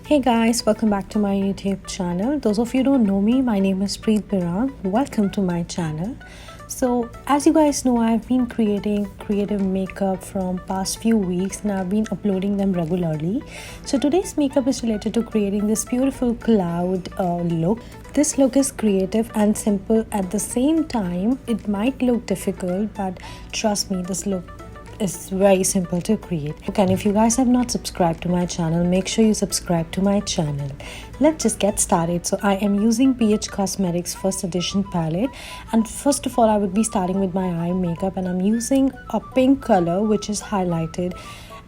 Hey guys, welcome back to my YouTube channel. Those of you who don't know me, my name is Preet Biran. Welcome to my channel. So as you guys know, I've been creating creative makeup from past few weeks and I've been uploading them regularly. So today's makeup is related to creating this beautiful cloud look. This look is creative and simple at the same time. It might look difficult, but trust me, this look is very simple to create. Okay, and if you guys have not subscribed to my channel, make sure you subscribe to my channel. Let's just get started. So I am using Nyx Cosmetics first edition palette, and first of all I would be starting with my eye makeup, and I'm using a pink color which is highlighted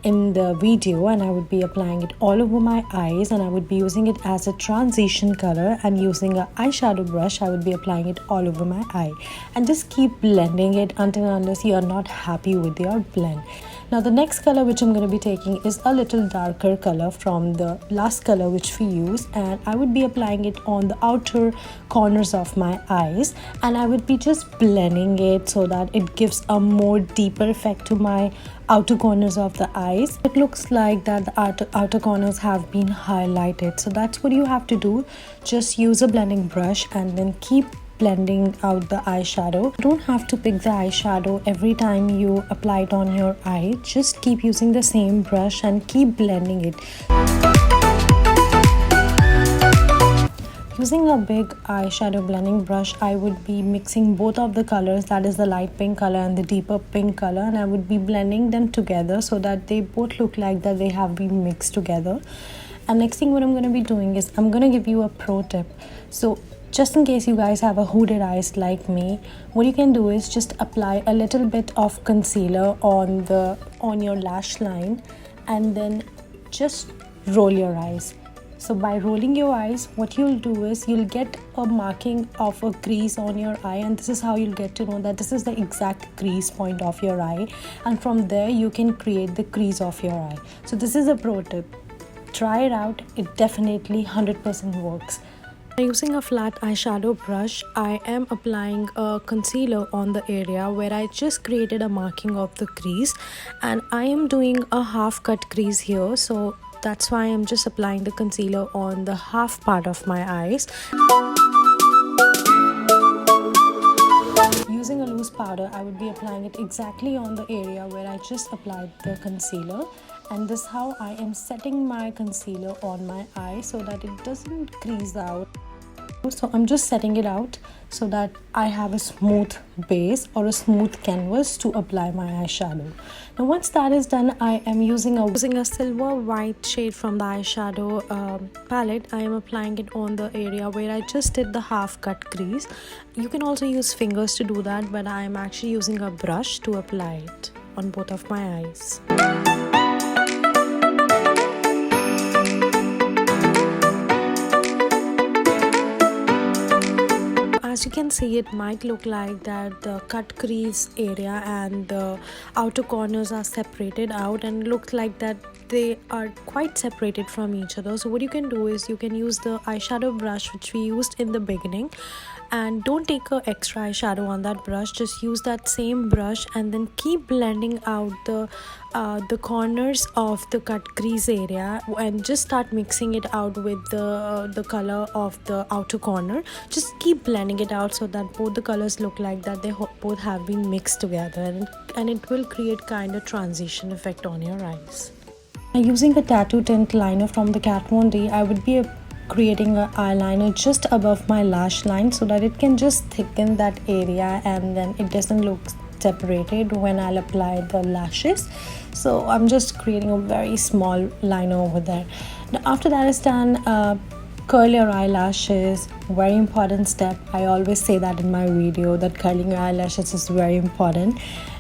in the video, and I would be applying it all over my eyes, and I would be using it as a transition color, and using an eyeshadow brush I would be applying it all over my eye and just keep blending it until unless you are not happy with your blend. Now the next color which I'm going to be taking is a little darker color from the last color which we used, and I would be applying it on the outer corners of my eyes, and I would be just blending it so that it gives a more deeper effect to my outer corners of the eyes. It looks like that the outer corners have been highlighted, so that's what you have to do. Just use a blending brush and then keep blending out the eyeshadow. You don't have to pick the eyeshadow every time you apply it on your eye. Just keep using the same brush and keep blending it. Using a big eyeshadow blending brush, I would be mixing both of the colors, that is the light pink color and the deeper pink color, and I would be blending them together so that they both look like that they have been mixed together. And next thing what I'm going to be doing is I'm going to give you a pro tip. So just in case you guys have a hooded eyes like me, what you can do is just apply a little bit of concealer on your lash line, and then just roll your eyes. So by rolling your eyes, what you'll do is you'll get a marking of a crease on your eye, and this is how you'll get to know that this is the exact crease point of your eye, and from there you can create the crease of your eye. So this is a pro tip. Try it out. It definitely 100% works. Using a flat eyeshadow brush, I am applying a concealer on the area where I just created a marking of the crease, and I am doing a half cut crease here, so that's why I'm just applying the concealer on the half part of my eyes. Using a loose powder, I would be applying it exactly on the area where I just applied the concealer, and this is how I am setting my concealer on my eye so that it doesn't crease out. So I'm just setting it out so that I have a smooth base or a smooth canvas to apply my eyeshadow. Now once that is done, I am using a silver white shade from the eyeshadow palette. I am applying it on the area where I just did the half cut crease. You can also use fingers to do that, but I am actually using a brush to apply it on both of my eyes. As you can see, it might look like that the cut crease area and the outer corners are separated out, and looks like that they are quite separated from each other. So what you can do is you can use the eyeshadow brush which we used in the beginning, and don't take a extra eyeshadow on that brush. Just use that same brush and then keep blending out the corners of the cut crease area, and just start mixing it out with the color of the outer corner. Just keep blending it out so that both the colors look like that they both have been mixed together, and it will create kind of transition effect on your eyes. Using a tattoo tint liner from the Kat Von D, I would be creating an eyeliner just above my lash line so that it can just thicken that area, and then it doesn't look separated when I'll apply the lashes. So I'm just creating a very small liner over there. Now after that is done, curl your eyelashes. Very important step. I always say that in my video that curling your eyelashes is very important.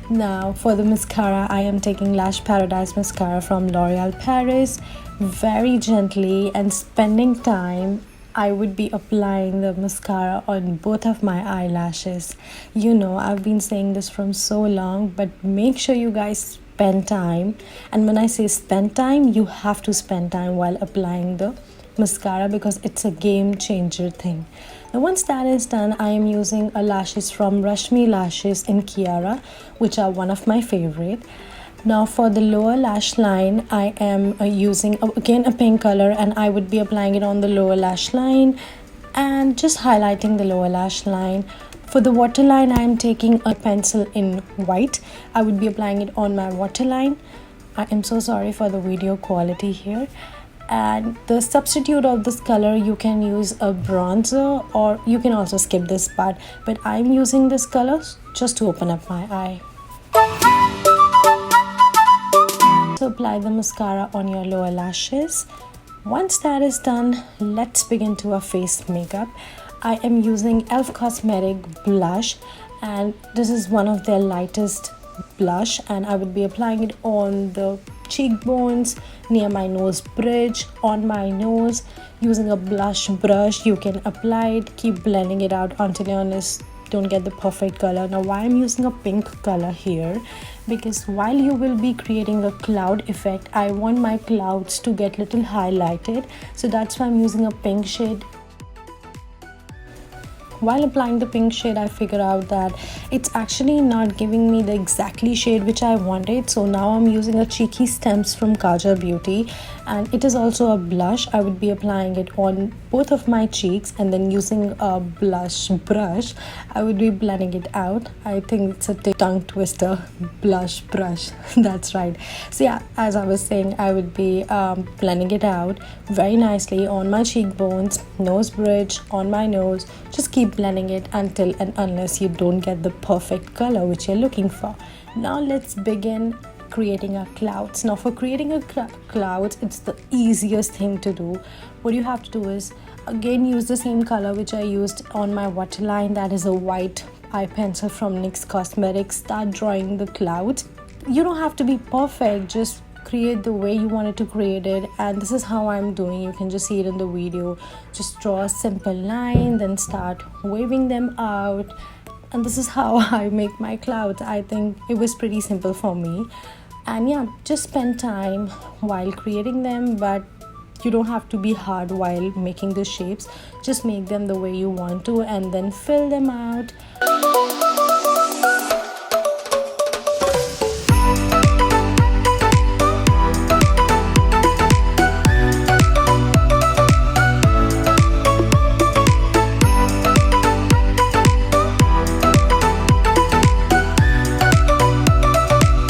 Now for the mascara, I am taking Lash Paradise mascara from L'Oreal Paris. Very gently and spending time, I would be applying the mascara on both of my eyelashes. You know, I've been saying this from so long, but make sure you guys spend time. And when I say spend time, you have to spend time while applying the mascara, because it's a game changer thing. Now once that is done, I am using lashes from Reshmi lashes in Kiara, which are one of my favorite. Now for the lower lash line, I am using again a pink color, and I would be applying it on the lower lash line and just highlighting the lower lash line. For the waterline, I am taking a pencil in white. I would be applying it on my waterline. I am so sorry for the video quality here. And the substitute of this color, you can use a bronzer or you can also skip this part, but I'm using this color just to open up my eye. So apply the mascara on your lower lashes. Once that is done, let's begin to our face makeup. I am using Nyx Cosmetics blush, and this is one of their lightest blush, and I would be applying it on the cheekbones, near my nose bridge, on my nose. Using a blush brush, you can apply it, keep blending it out until you don't get the perfect color. Now why I'm using a pink color here, because while you will be creating a cloud effect, I want my clouds to get little highlighted, so that's why I'm using a pink shade. While applying the pink shade, I figured out that it's actually not giving me the exactly shade which I wanted. So now I'm using a Cheeky Stems from Kajal Beauty, and it is also a blush. I would be applying it on both of my cheeks, and then using a blush brush, I would be blending it out. I think it's a tongue twister, blush brush. That's right. So yeah, as I was saying, I would be blending it out very nicely on my cheekbones, nose bridge, on my nose. Just keep blending it until and unless you don't get the perfect color which you're looking for. Now let's begin creating our clouds. Now for creating a clouds, it's the easiest thing to do. What you have to do is again use the same color which I used on my waterline, that is a white eye pencil from NYX Cosmetics. Start drawing the clouds. You don't have to be perfect, just create the way you wanted to create it, and this is how I'm doing. You can just see it in the video. Just draw a simple line, then start waving them out, and this is how I make my clouds. I think it was pretty simple for me, and yeah, just spend time while creating them, but you don't have to be hard while making the shapes. Just make them the way you want to and then fill them out.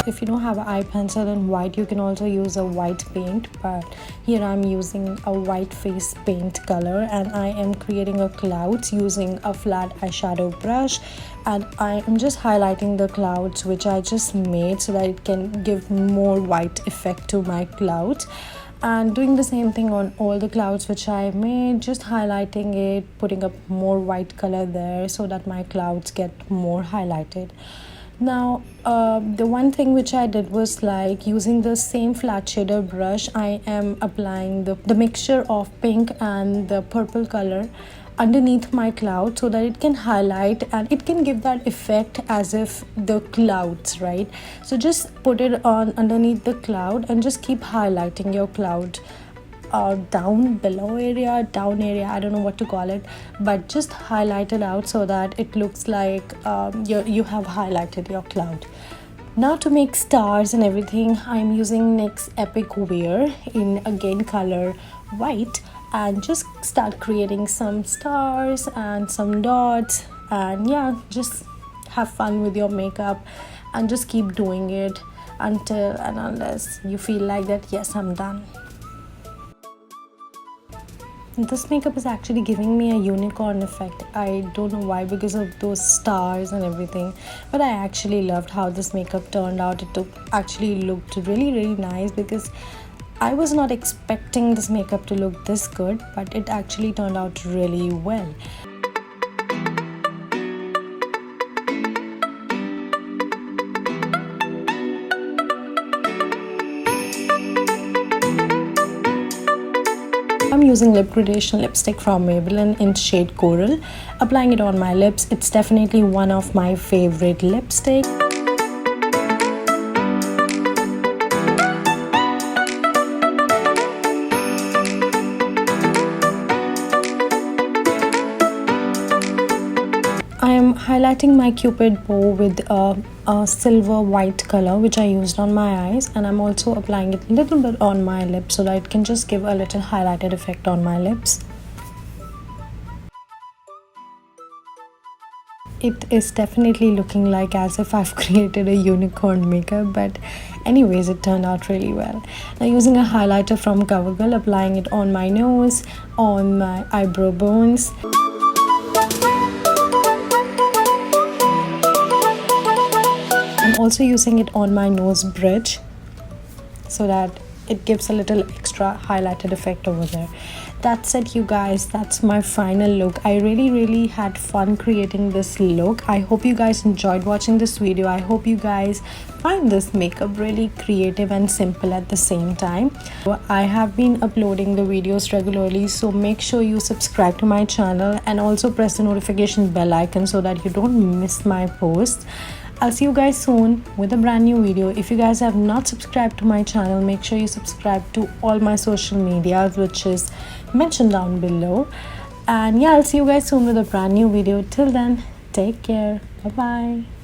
If you don't have an eye pencil in white, you can also use a white paint, but here I'm using a white face paint color, and I am creating a clouds using a flat eyeshadow brush, and I am just highlighting the clouds which I just made so that it can give more white effect to my clouds. And doing the same thing on all the clouds which I made, just highlighting it, putting up more white color there so that my clouds get more highlighted. Now the one thing which I did was, like, using the same flat shader brush, I am applying the mixture of pink and the purple color underneath my cloud so that it can highlight and it can give that effect as if the clouds, right? So just put it on underneath the cloud and just keep highlighting your cloud. Down below area, down area, I don't know what to call it, but just highlight it out so that it looks like you have highlighted your cloud. Now to make stars and everything, I'm using NYX Epic Wear in again color white, and just start creating some stars and some dots, and yeah, just have fun with your makeup and just keep doing it until and unless you feel like that, yes, I'm done. This makeup is actually giving me a unicorn effect. I don't know why, because of those stars and everything, but I actually loved how this makeup turned out. It actually looked really nice, because I was not expecting this makeup to look this good, but it actually turned out really well. I'm using lip gradation lipstick from Maybelline in shade Coral. Applying it on my lips. It's definitely one of my favorite lipsticks. I am highlighting my cupid bow with a silver white color which I used on my eyes, and I'm also applying it a little bit on my lips so that it can just give a little highlighted effect on my lips. It is definitely looking like as if I've created a unicorn makeup, but anyways, it turned out really well. Now using a highlighter from Covergirl, applying it on my nose, on my eyebrow bones. I'm also using it on my nose bridge so that it gives a little extra highlighted effect over there. That's it, you guys. That's my final look. I really had fun creating this look. I hope you guys enjoyed watching this video. I hope you guys find this makeup really creative and simple at the same time. I have been uploading the videos regularly, so make sure you subscribe to my channel and also press the notification bell icon so that you don't miss my posts. I'll see you guys soon with a brand new video. If you guys have not subscribed to my channel, make sure you subscribe to all my social medias, which is mentioned down below. And yeah, I'll see you guys soon with a brand new video. Till then, take care. Bye bye.